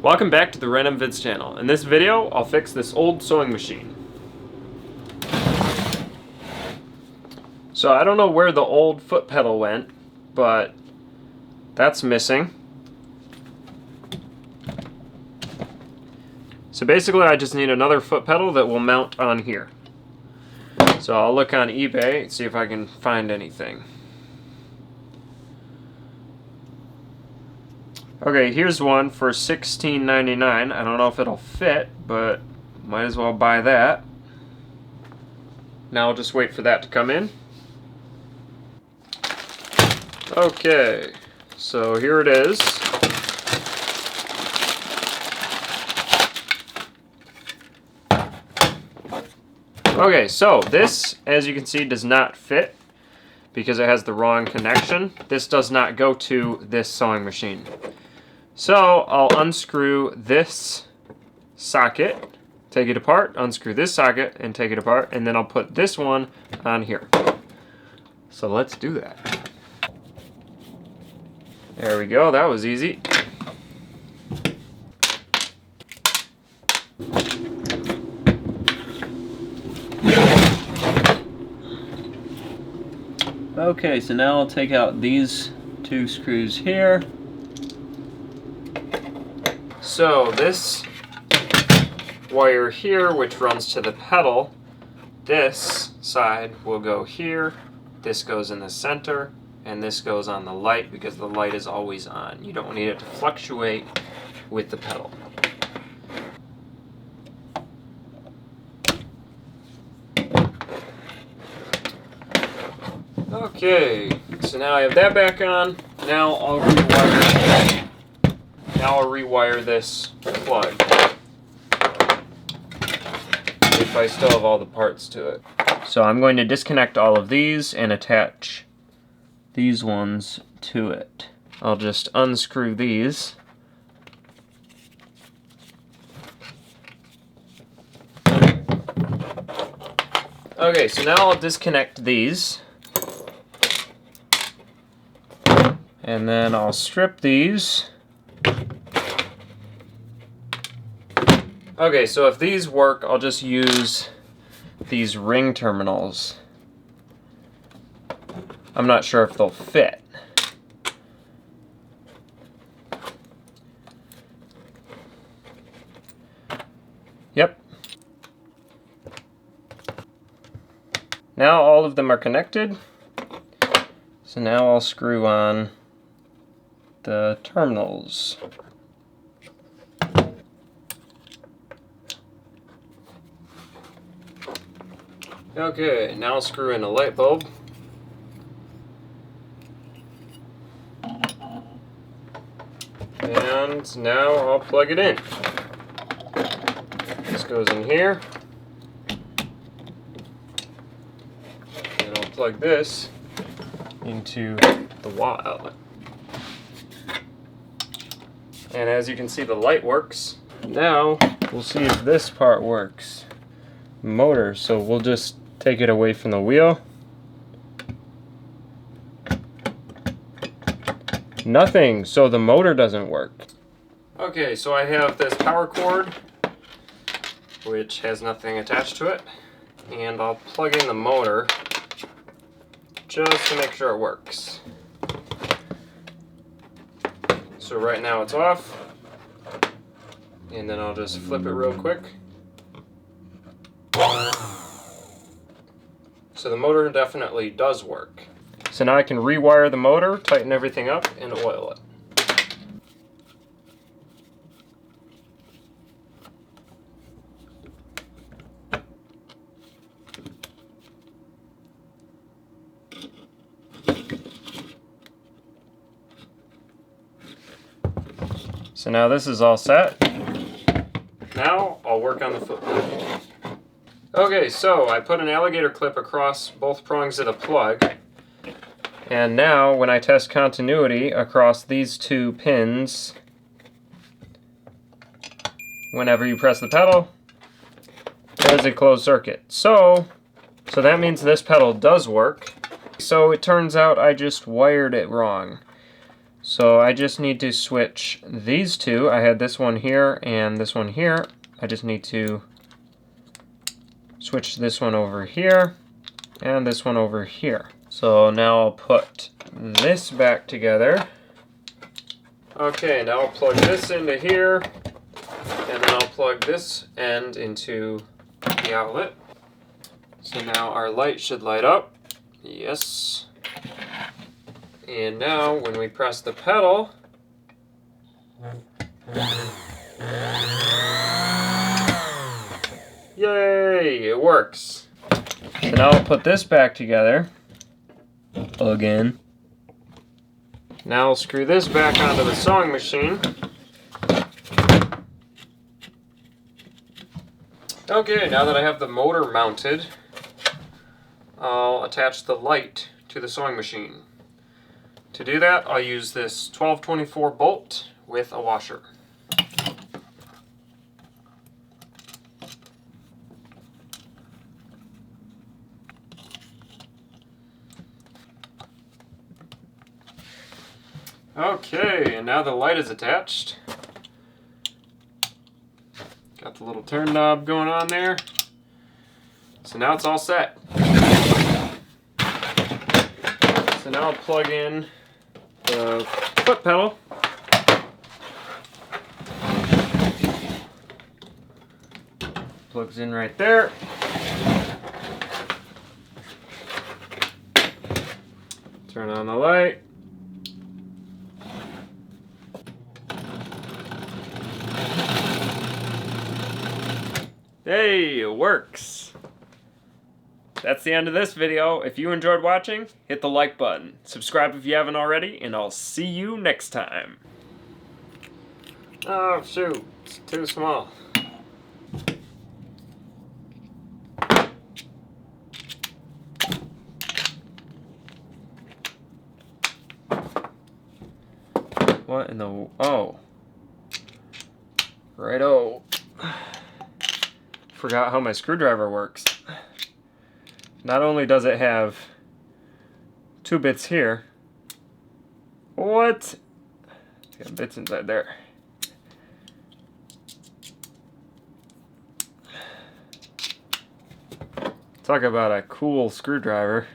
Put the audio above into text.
Welcome back to the Random Vids channel. In this video, I'll fix this old sewing machine. So I don't know where the old foot pedal went, but that's missing. So basically I just need another foot pedal that will mount on here. So I'll look on eBay and see if I can find anything. Okay, here's one for $16.99. I don't know if it'll fit, but might as well buy that. Now I'll just wait for that to come in. Okay, so here it is. Okay, so this, as you can see, does not fit because it has the wrong connection. This does not go to this sewing machine. So I'll unscrew this socket, take it apart, unscrew this socket, and take it apart, and then I'll put this one on here. So let's do that. There we go, that was easy. Okay, so now I'll take out these two screws here. So this wire here, which runs to the pedal, this side will go here, this goes in the center, and this goes on the light because the light is always on. You don't need it to fluctuate with the pedal. Okay, so now I have that back on. Now I'll rewire this plug, if I still have all the parts to it. So I'm going to disconnect all of these and attach these ones to it. I'll just unscrew these. Okay, so now I'll disconnect these. And then I'll strip these. Okay, so if these work, I'll just use these ring terminals. I'm not sure if they'll fit. Yep. Now all of them are connected. So now I'll screw on the terminals. Okay, now I'll screw in a light bulb. And now I'll plug it in. This goes in here. And I'll plug this into the wall outlet. And as you can see, the light works. Now we'll see if this part works. Motor, so we'll just take it away from the wheel. Nothing, so the motor doesn't work. Okay, so I have this power cord, which has nothing attached to it, and I'll plug in the motor just to make sure it works. So right now it's off, and then I'll just flip it real quick. So the motor definitely does work. So now I can rewire the motor, tighten everything up, and oil it. So now this is all set. Now I'll work on the foot pedal. Okay, so I put an alligator clip across both prongs of the plug. And now when I test continuity across these two pins, whenever you press the pedal, there's a closed circuit. So that means this pedal does work. So it turns out I just wired it wrong. So I just need to switch these two. I had this one here and this one here. I just need to switch this one over here and this one over here. So now I'll put this back together. Okay, now I'll plug this into here, and then I'll plug this end into the outlet. So now our light should light up. Yes. And now when we press the pedal, yay, it works. So now I'll put this back together again. Now I'll screw this back onto the sewing machine. Okay, now that I have the motor mounted, I'll attach the light to the sewing machine. To do that, I'll use this 1224 bolt with a washer. Okay, and now the light is attached. Got the little turn knob going on there. So now it's all set. So now I'll plug in the foot pedal. Plugs in right there. Turn on the light. Hey, it works. That's the end of this video. If you enjoyed watching, hit the like button. Subscribe if you haven't already, and I'll see you next time. Oh shoot, it's too small. What in the... oh. Righto. Forgot how my screwdriver works. Not only does it have 2 bits here. What? It's got bits inside there. Talk about a cool screwdriver.